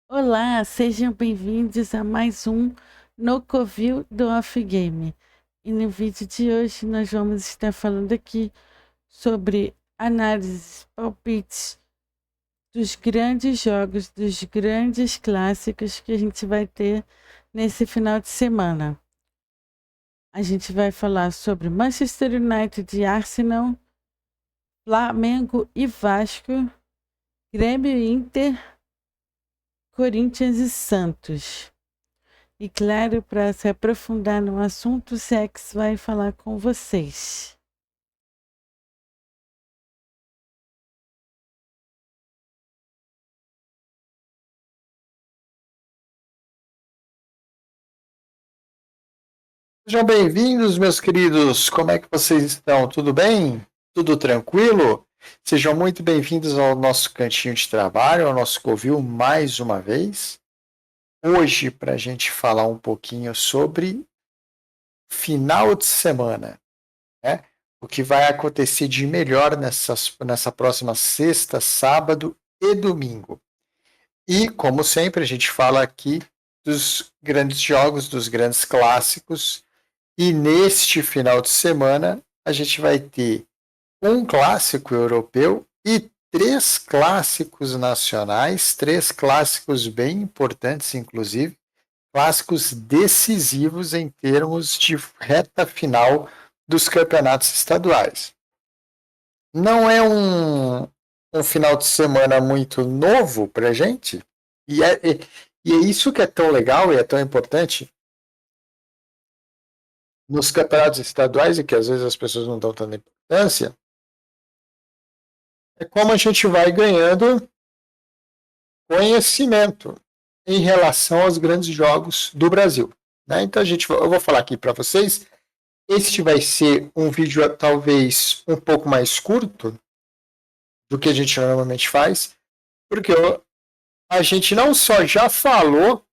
Olá, sejam bem-vindos a mais um No Covil do Off Game. E no vídeo de hoje nós vamos estar falando aqui sobre análises, palpites dos grandes jogos, dos grandes clássicos que a gente vai ter nesse final de semana. A gente vai falar sobre Manchester United e Arsenal, Flamengo e Vasco, Grêmio e Inter, Corinthians e Santos. E claro, para se aprofundar no assunto, o Sex vai falar com vocês. Sejam bem-vindos, meus queridos. Como é que vocês estão? Tudo bem? Tudo tranquilo? Sejam muito bem-vindos ao nosso cantinho de trabalho, ao nosso Covil mais uma vez. Hoje, para a gente falar um pouquinho sobre final de semana, né? O que vai acontecer de melhor nessa próxima sexta, sábado e domingo. E, como sempre, a gente fala aqui dos grandes jogos, dos grandes clássicos. E neste final de semana, a gente vai ter um clássico europeu e três clássicos nacionais, três clássicos bem importantes, inclusive, clássicos decisivos em termos de reta final dos campeonatos estaduais. Não é um final de semana muito novo para a gente, e é isso que é tão legal e é tão importante nos campeonatos estaduais, e que às vezes as pessoas não dão tanta importância, é como a gente vai ganhando conhecimento em relação aos grandes jogos do Brasil. Né? Então eu vou falar aqui para vocês. Este vai ser um vídeo talvez um pouco mais curto do que a gente normalmente faz, porque a gente não só já falou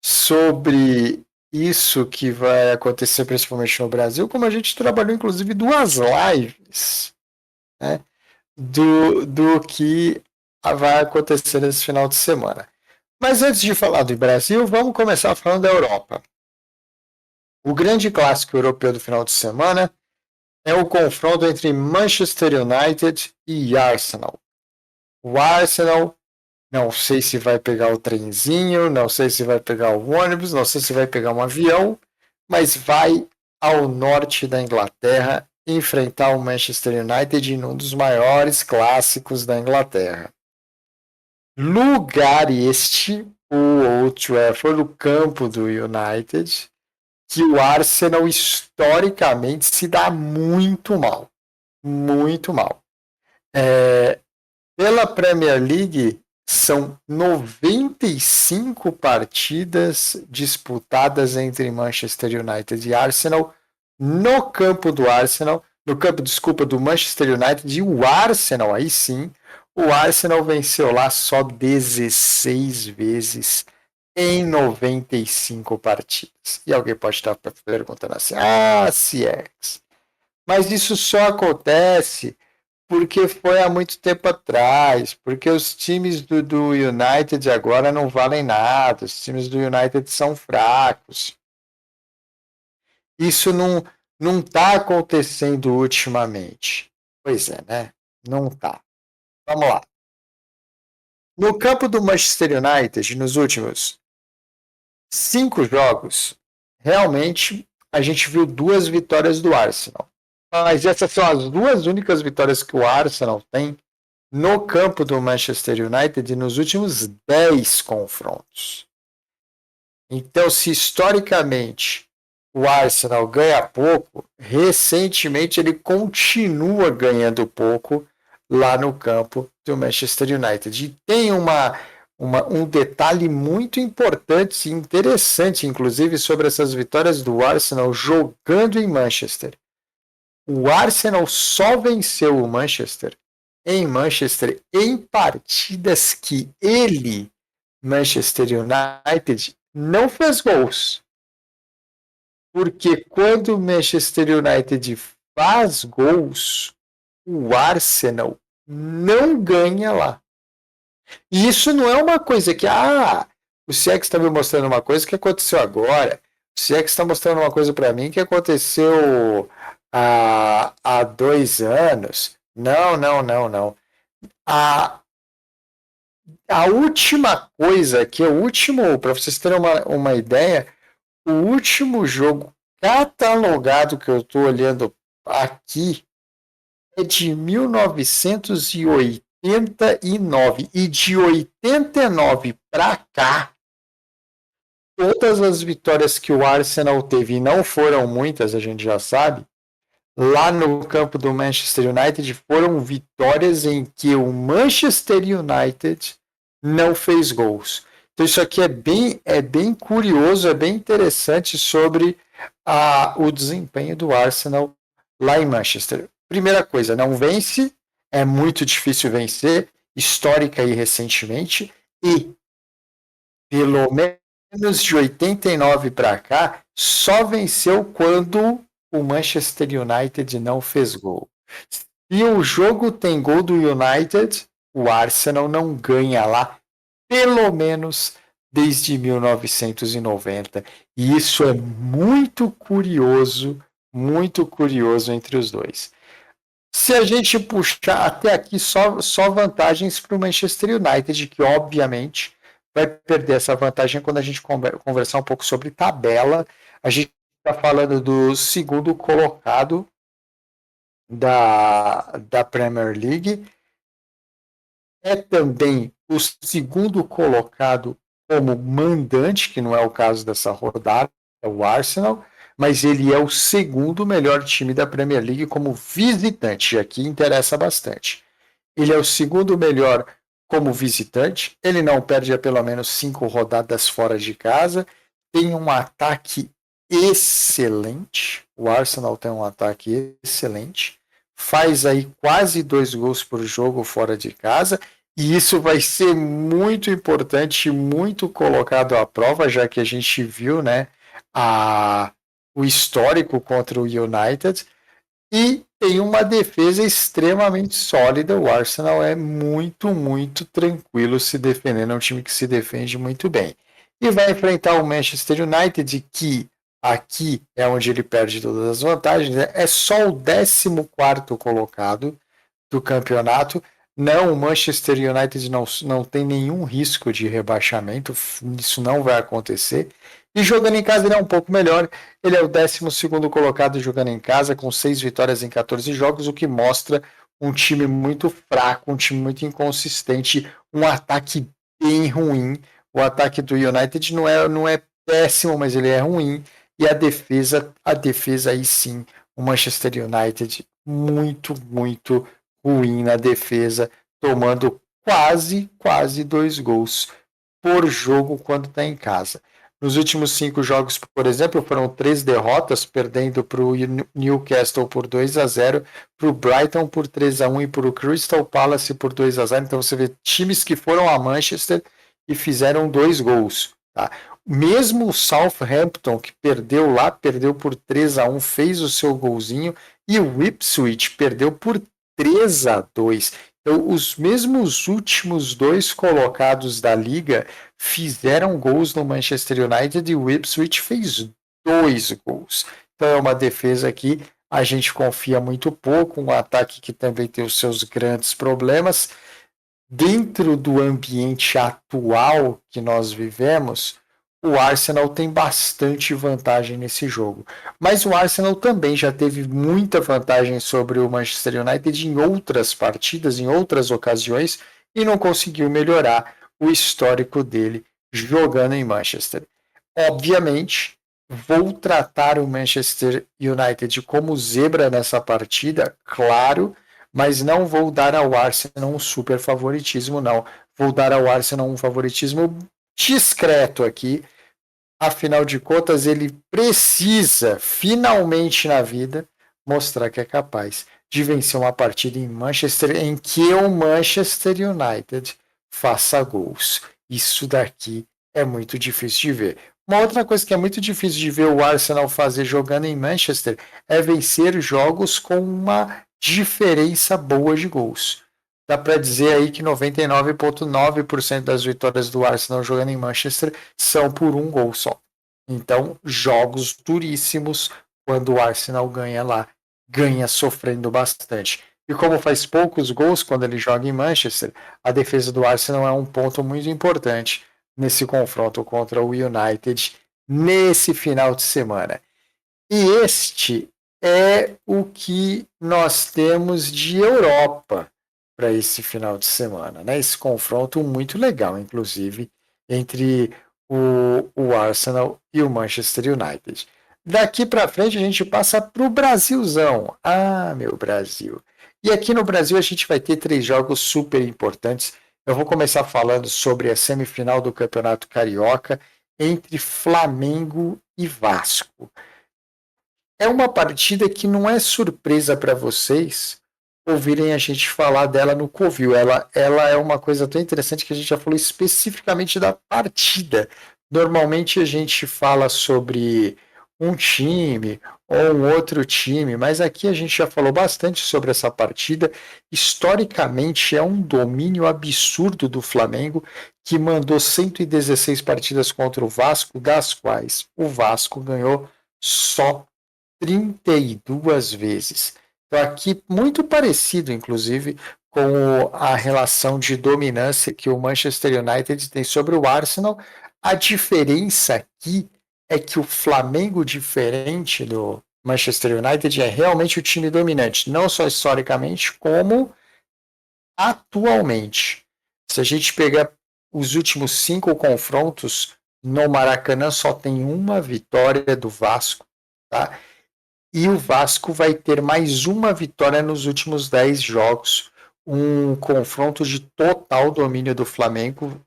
sobre isso que vai acontecer principalmente no Brasil, como a gente trabalhou inclusive duas lives, né, do que vai acontecer nesse final de semana. Mas antes de falar do Brasil, vamos começar falando da Europa. O grande clássico europeu do final de semana é o confronto entre Manchester United e Arsenal. O Arsenal, não sei se vai pegar o trenzinho, não sei se vai pegar o ônibus, não sei se vai pegar um avião, mas vai ao norte da Inglaterra enfrentar o Manchester United em um dos maiores clássicos da Inglaterra. Lugar este, o Old Trafford, o campo do United, que o Arsenal historicamente se dá muito mal. Muito mal. Pela Premier League, são 95 partidas disputadas entre Manchester United e Arsenal no campo do Arsenal, no campo, desculpa, do Manchester United, e o Arsenal, aí sim, o Arsenal venceu lá só 16 vezes em 95 partidas. E alguém pode estar perguntando assim, CX, mas isso só acontece porque foi há muito tempo atrás, porque os times do United agora não valem nada, os times do United são fracos. Isso não está acontecendo ultimamente. Pois é, né? Não está. Vamos lá. No campo do Manchester United, nos últimos 5 jogos, realmente a gente viu 2 vitórias do Arsenal. Mas essas são as 2 únicas vitórias que o Arsenal tem no campo do Manchester United nos últimos 10 confrontos. Então, se historicamente o Arsenal ganha pouco, recentemente ele continua ganhando pouco lá no campo do Manchester United. E tem um detalhe muito importante e interessante, inclusive, sobre essas vitórias do Arsenal jogando em Manchester. O Arsenal só venceu o Manchester em partidas que ele, Manchester United, não fez gols. Porque quando o Manchester United faz gols, o Arsenal não ganha lá. E isso não é uma coisa que, o CX está me mostrando uma coisa que aconteceu agora. O CX está mostrando uma coisa para mim que aconteceu há 2 anos. Não, não, não, não. A, a última coisa que o último, para vocês terem uma ideia, o último jogo catalogado que eu estou olhando aqui é de 1989. E de 89 para cá, todas as vitórias que o Arsenal teve, e não foram muitas, a gente já sabe, lá no campo do Manchester United foram vitórias em que o Manchester United não fez gols. Então isso aqui é bem curioso, é bem interessante sobre o desempenho do Arsenal lá em Manchester. Primeira coisa, não vence, é muito difícil vencer, histórica e recentemente, e pelo menos de 89 para cá, só venceu quando o Manchester United não fez gol. Se o jogo tem gol do United, o Arsenal não ganha lá, pelo menos desde 1990. E isso é muito curioso entre os dois. Se a gente puxar até aqui só vantagens para o Manchester United, que obviamente vai perder essa vantagem quando a gente conversar um pouco sobre tabela. A gente está falando do segundo colocado da Premier League. É também o segundo colocado como mandante, que não é o caso dessa rodada, é o Arsenal, mas ele é o segundo melhor time da Premier League como visitante, e aqui interessa bastante. Ele é o segundo melhor como visitante, ele não perde a pelo menos 5 rodadas fora de casa, tem um ataque excelente, o Arsenal tem um ataque excelente, faz aí quase 2 gols por jogo fora de casa, e isso vai ser muito importante, muito colocado à prova, já que a gente viu, né, o histórico contra o United, e tem uma defesa extremamente sólida. O Arsenal é muito, muito tranquilo se defendendo, é um time que se defende muito bem. E vai enfrentar o Manchester United, que aqui é onde ele perde todas as vantagens, né? É só o 14º colocado do campeonato. Não, o Manchester United não tem nenhum risco de rebaixamento, isso não vai acontecer. E jogando em casa ele é um pouco melhor, ele é o 12º colocado jogando em casa, com 6 vitórias em 14 jogos, o que mostra um time muito fraco, um time muito inconsistente, um ataque bem ruim. O ataque do United não é péssimo, mas ele é ruim. E a defesa aí sim, o Manchester United muito, muito ruim na defesa, tomando quase 2 gols por jogo quando está em casa. Nos últimos 5 jogos, por exemplo, foram 3 derrotas, perdendo para o Newcastle por 2-0, para o Brighton por 3-1 e para o Crystal Palace por 2-0. Então você vê times que foram a Manchester e fizeram 2 gols. Tá? Mesmo o Southampton, que perdeu lá, perdeu por 3-1, fez o seu golzinho, e o Ipswich perdeu por 3-2. Então, os mesmos últimos 2 colocados da liga fizeram gols no Manchester United e o Ipswich fez 2 gols. Então, é uma defesa que a gente confia muito pouco, um ataque que também tem os seus grandes problemas. Dentro do ambiente atual que nós vivemos, o Arsenal tem bastante vantagem nesse jogo. Mas o Arsenal também já teve muita vantagem sobre o Manchester United em outras partidas, em outras ocasiões, e não conseguiu melhorar o histórico dele jogando em Manchester. Obviamente, vou tratar o Manchester United como zebra nessa partida, claro, mas não vou dar ao Arsenal um super favoritismo, não. Vou dar ao Arsenal um favoritismo discreto aqui. Afinal de contas, ele precisa, finalmente na vida, mostrar que é capaz de vencer uma partida em Manchester em que o Manchester United faça gols. Isso daqui é muito difícil de ver. Uma outra coisa que é muito difícil de ver o Arsenal fazer jogando em Manchester é vencer jogos com uma diferença boa de gols. dá para dizer aí que 99,9% das vitórias do Arsenal jogando em Manchester são por um gol só. Então, jogos duríssimos quando o Arsenal ganha lá, ganha sofrendo bastante. E como faz poucos gols quando ele joga em Manchester, a defesa do Arsenal é um ponto muito importante nesse confronto contra o United nesse final de semana. E este é o que nós temos de Europa para esse final de semana, né? Esse confronto muito legal, inclusive, entre o Arsenal e o Manchester United. Daqui para frente a gente passa para o Brasilzão. Ah, meu Brasil. E aqui no Brasil a gente vai ter 3 jogos super importantes. Eu vou começar falando sobre a semifinal do Campeonato Carioca entre Flamengo e Vasco. É uma partida que não é surpresa para vocês ouvirem a gente falar dela no Covil. Ela é uma coisa tão interessante que a gente já falou especificamente da partida. Normalmente a gente fala sobre um time ou um outro time, mas aqui a gente já falou bastante sobre essa partida. Historicamente é um domínio absurdo do Flamengo, que mandou 116 partidas contra o Vasco, das quais o Vasco ganhou só 32 vezes. Então, aqui, muito parecido, inclusive, com a relação de dominância que o Manchester United tem sobre o Arsenal. A diferença aqui é que o Flamengo, diferente do Manchester United, é realmente o time dominante, não só historicamente, como atualmente. Se a gente pegar os últimos 5 confrontos no Maracanã, só tem uma vitória do Vasco, tá? E o Vasco vai ter mais uma vitória nos últimos 10 jogos. Um confronto de total domínio do Flamengo.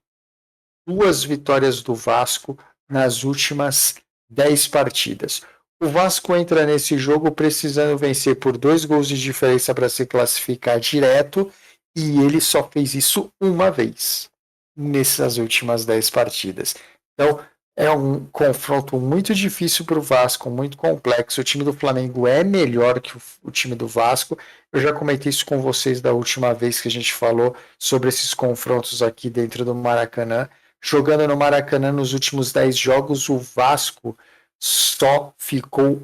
2 vitórias do Vasco nas últimas 10 partidas. O Vasco entra nesse jogo precisando vencer por 2 gols de diferença para se classificar direto. E ele só fez isso uma vez nessas últimas 10 partidas. Então, é um confronto muito difícil para o Vasco, muito complexo. O time do Flamengo é melhor que o time do Vasco. Eu já comentei isso com vocês da última vez que a gente falou sobre esses confrontos aqui dentro do Maracanã. Jogando no Maracanã nos últimos 10 jogos, o Vasco só ficou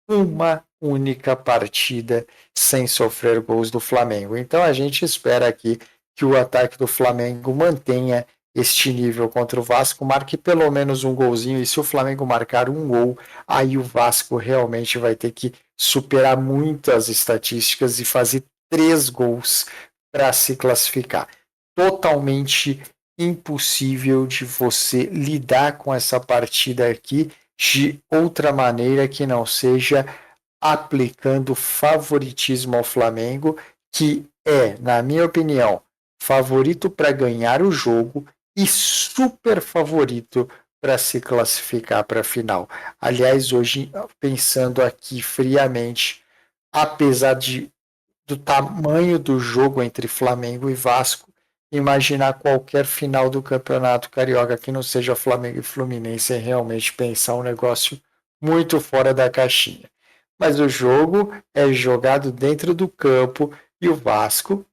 uma única partida sem sofrer gols do Flamengo. Então a gente espera aqui que o ataque do Flamengo mantenha este nível contra o Vasco, marque pelo menos um golzinho, e se o Flamengo marcar um gol, aí o Vasco realmente vai ter que superar muitas estatísticas e fazer 3 gols para se classificar. Totalmente impossível de você lidar com essa partida aqui de outra maneira que não seja aplicando favoritismo ao Flamengo, que é, na minha opinião, favorito para ganhar o jogo e super favorito para se classificar para a final. Aliás, hoje, pensando aqui friamente, apesar do tamanho do jogo entre Flamengo e Vasco, imaginar qualquer final do Campeonato Carioca que não seja Flamengo e Fluminense é realmente pensar um negócio muito fora da caixinha. Mas o jogo é jogado dentro do campo e o Vasco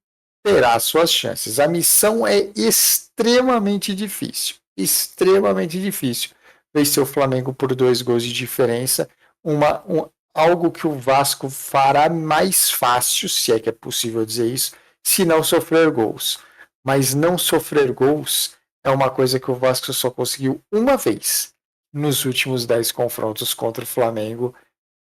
terá suas chances. A missão é extremamente difícil. Extremamente difícil. Vencer o Flamengo por 2 gols de diferença. Algo que o Vasco fará mais fácil, se é que é possível dizer isso, se não sofrer gols. Mas não sofrer gols é uma coisa que o Vasco só conseguiu uma vez nos últimos 10 confrontos contra o Flamengo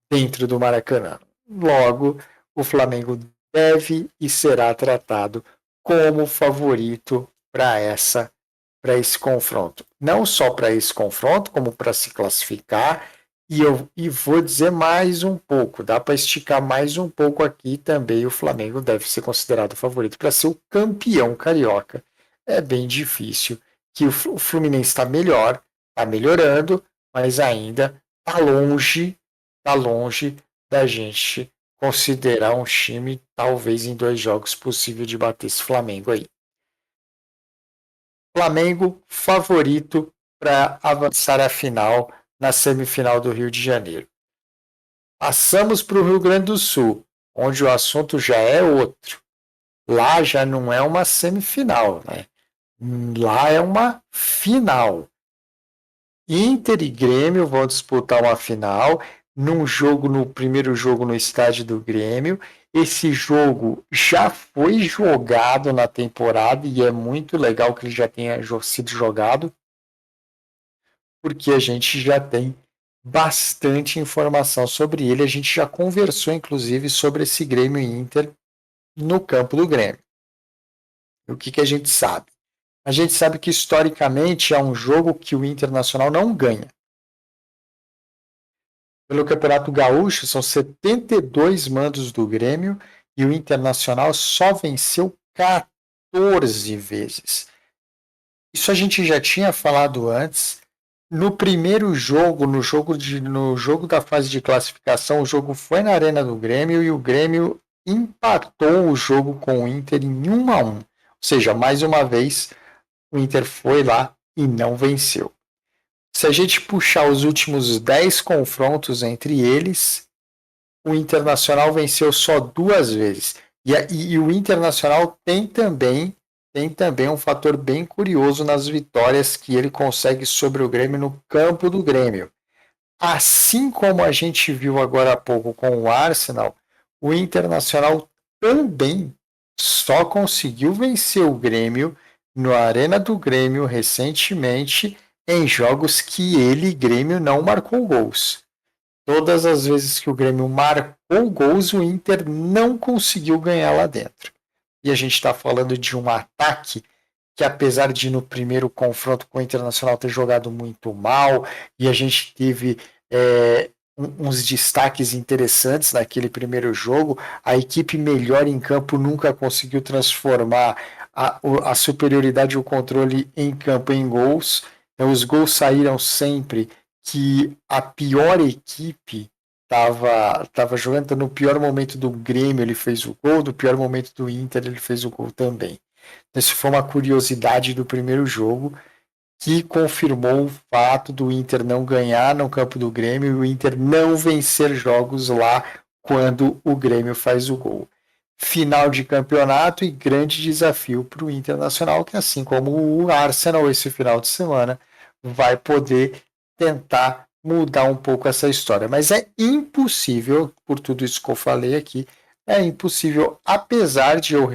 dentro do Maracanã. Logo, o Flamengo deve e será tratado como favorito para esse confronto. Não só para esse confronto, como para se classificar. E vou dizer mais um pouco, dá para esticar mais um pouco aqui também. O Flamengo deve ser considerado favorito para ser o campeão carioca. É bem difícil, que o Fluminense está melhor, está melhorando, mas ainda está longe da gente considerar um time, talvez em 2 jogos, possível de bater esse Flamengo aí. Flamengo favorito para avançar à final, na semifinal do Rio de Janeiro. Passamos para o Rio Grande do Sul, onde o assunto já é outro. Lá já não é uma semifinal, né? Lá é uma final. Inter e Grêmio vão disputar uma final no primeiro jogo no estádio do Grêmio. Esse jogo já foi jogado na temporada e é muito legal que ele já tenha sido jogado, porque a gente já tem bastante informação sobre ele. A gente já conversou, inclusive, sobre esse Grêmio e Inter no campo do Grêmio. O que a gente sabe? A gente sabe que historicamente é um jogo que o Internacional não ganha. Pelo Campeonato Gaúcho, são 72 mandos do Grêmio e o Internacional só venceu 14 vezes. Isso a gente já tinha falado antes. No primeiro jogo, no jogo da fase de classificação, o jogo foi na Arena do Grêmio e o Grêmio empatou o jogo com o Inter em 1-1. Ou seja, mais uma vez, o Inter foi lá e não venceu. Se a gente puxar os últimos 10 confrontos entre eles, o Internacional venceu só 2 vezes. E o Internacional tem também um fator bem curioso nas vitórias que ele consegue sobre o Grêmio no campo do Grêmio. Assim como a gente viu agora há pouco com o Arsenal, o Internacional também só conseguiu vencer o Grêmio na Arena do Grêmio recentemente em jogos que ele, Grêmio, não marcou gols. Todas as vezes que o Grêmio marcou gols, o Inter não conseguiu ganhar lá dentro. E a gente está falando de um ataque que, apesar de no primeiro confronto com o Internacional ter jogado muito mal, e a gente teve uns destaques interessantes naquele primeiro jogo, a equipe melhor em campo nunca conseguiu transformar a superioridade e o controle em campo em gols. Então, os gols saíram sempre que a pior equipe estava jogando. Então, no pior momento do Grêmio ele fez o gol, no pior momento do Inter ele fez o gol também. Então, isso foi uma curiosidade do primeiro jogo que confirmou o fato do Inter não ganhar no campo do Grêmio e o Inter não vencer jogos lá quando o Grêmio faz o gol. Final de campeonato e grande desafio para o Internacional, que assim como o Arsenal esse final de semana vai poder tentar mudar um pouco essa história. Mas é impossível, por tudo isso que eu falei aqui, é impossível, apesar de eu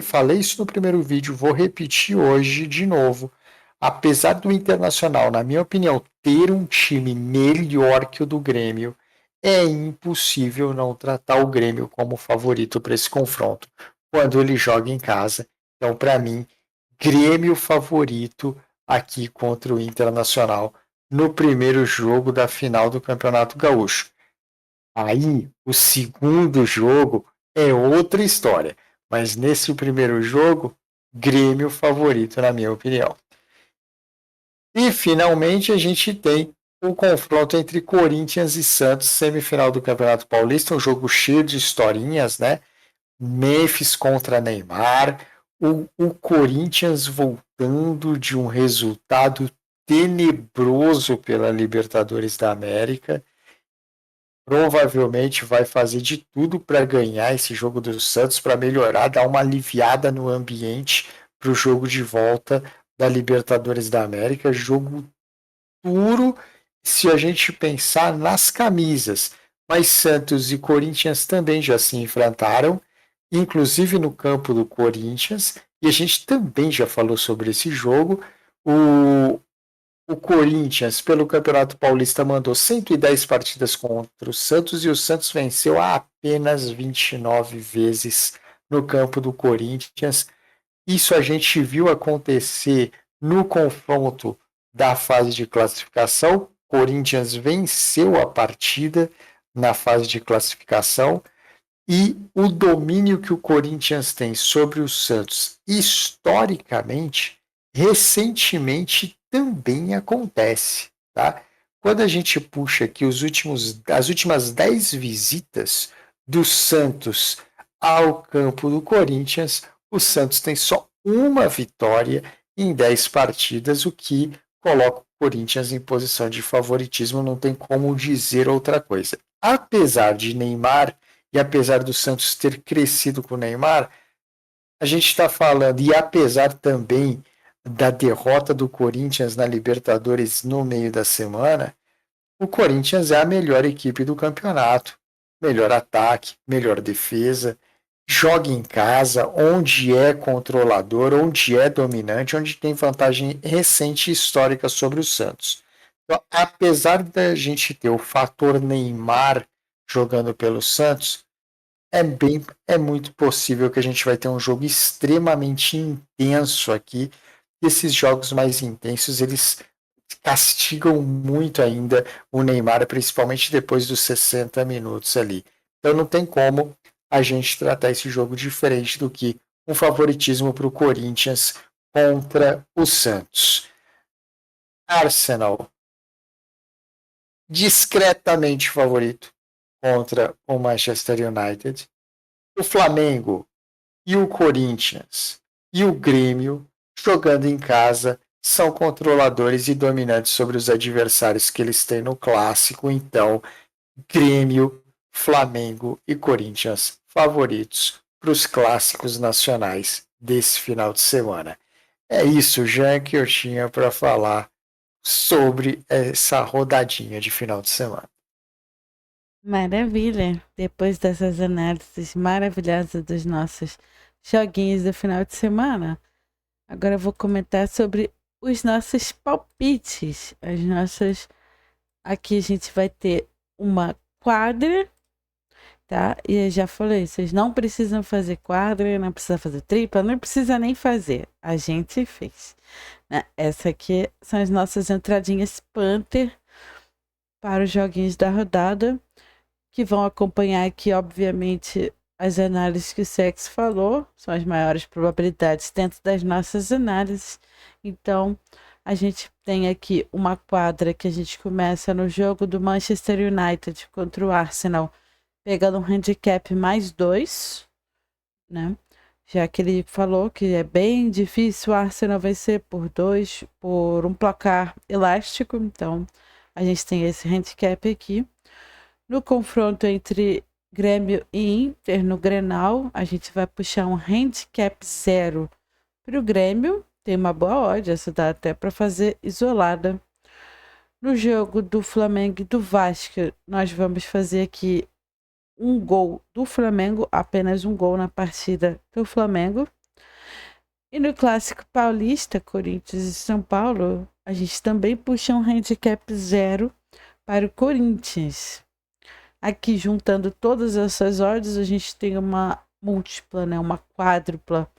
falei isso no primeiro vídeo, vou repetir hoje de novo. Apesar do Internacional, na minha opinião, ter um time melhor que o do Grêmio, é impossível não tratar o Grêmio como favorito para esse confronto quando ele joga em casa. Então, para mim, Grêmio favorito aqui contra o Internacional no primeiro jogo da final do Campeonato Gaúcho. Aí, o segundo jogo é outra história, mas nesse primeiro jogo, Grêmio favorito, na minha opinião. E finalmente a gente tem o confronto entre Corinthians e Santos, semifinal do Campeonato Paulista, um jogo cheio de historinhas, né? Memphis contra Neymar, o Corinthians voltando de um resultado tenebroso pela Libertadores da América. Provavelmente vai fazer de tudo para ganhar esse jogo do Santos, para melhorar, dar uma aliviada no ambiente para o jogo de volta da Libertadores da América. Jogo duro se a gente pensar nas camisas. Mas Santos e Corinthians também já se enfrentaram, inclusive no campo do Corinthians, e a gente também já falou sobre esse jogo. O Corinthians, pelo Campeonato Paulista, mandou 110 partidas contra o Santos e o Santos venceu apenas 29 vezes no campo do Corinthians. Isso a gente viu acontecer no confronto da fase de classificação. Corinthians venceu a partida na fase de classificação e o domínio que o Corinthians tem sobre o Santos historicamente, recentemente também acontece, tá? Quando a gente puxa aqui as últimas 10 visitas do Santos ao campo do Corinthians, o Santos tem só uma vitória em 10 partidas, o que coloca o Corinthians em posição de favoritismo, não tem como dizer outra coisa. Apesar de Neymar e apesar do Santos ter crescido com o Neymar, a gente está falando, e apesar também da derrota do Corinthians na Libertadores no meio da semana, o Corinthians é a melhor equipe do campeonato. Melhor ataque, melhor defesa, joga em casa, onde é controlador, onde é dominante, onde tem vantagem recente e histórica sobre o Santos. Então, apesar da gente ter o fator Neymar jogando pelo Santos, é muito possível que a gente vai ter um jogo extremamente intenso aqui. E esses jogos mais intensos, eles castigam muito ainda o Neymar, principalmente depois dos 60 minutos ali. Então não tem como a gente tratar esse jogo diferente do que um favoritismo para o Corinthians contra o Santos. Arsenal, discretamente favorito contra o Manchester United. O Flamengo e o Corinthians e o Grêmio, jogando em casa, são controladores e dominantes sobre os adversários que eles têm no clássico. Então, Grêmio, Flamengo e Corinthians favoritos para os clássicos nacionais desse final de semana. É isso, Jean, que eu tinha para falar sobre essa rodadinha de final de semana. Maravilha! Depois dessas análises maravilhosas dos nossos joguinhos do final de semana, agora eu vou comentar sobre os nossos palpites. As nossas. Aqui a gente vai ter uma quadra, tá? E eu já falei, vocês não precisam fazer quadra, não precisa fazer tripla, não precisa nem fazer. A gente fez, né? Essa aqui são as nossas entradinhas Panther para os joguinhos da rodada, que vão acompanhar aqui, obviamente, as análises que o Sex falou, são as maiores probabilidades dentro das nossas análises. Então, a gente tem aqui uma quadra que a gente começa no jogo do Manchester United contra o Arsenal, pegando um handicap mais 2, né? Já que ele falou que é bem difícil o Arsenal vencer por 2, por um placar elástico. Então, a gente tem esse handicap aqui. No confronto entre Grêmio e Inter, no Grenal, a gente vai puxar um handicap 0 para o Grêmio. Tem uma boa odd, essa dá até para fazer isolada. No jogo do Flamengo e do Vasco, nós vamos fazer aqui um gol do Flamengo, apenas um gol na partida do Flamengo. E no Clássico Paulista, Corinthians e São Paulo, a gente também puxa um handicap 0 para o Corinthians. Aqui, juntando todas essas odds, a gente tem uma múltipla, né? Uma quádrupla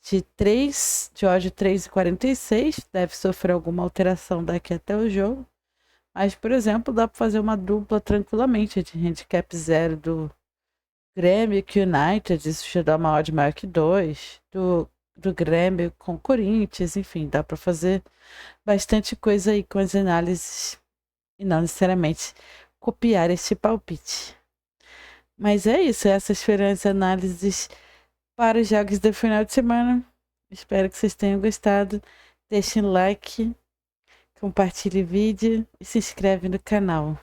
de 3, de odd 3,46. Deve sofrer alguma alteração daqui até o jogo. Mas, por exemplo, dá para fazer uma dupla tranquilamente de handicap 0 do Grêmio com United. Isso já dá uma odd maior que 2. Do Grêmio com Corinthians. Enfim, dá para fazer bastante coisa aí com as análises e não necessariamente copiar esse palpite. Mas é isso, essas foram as análises para os jogos do final de semana. Espero que vocês tenham gostado. Deixem like, compartilhe o vídeo e se inscreve no canal.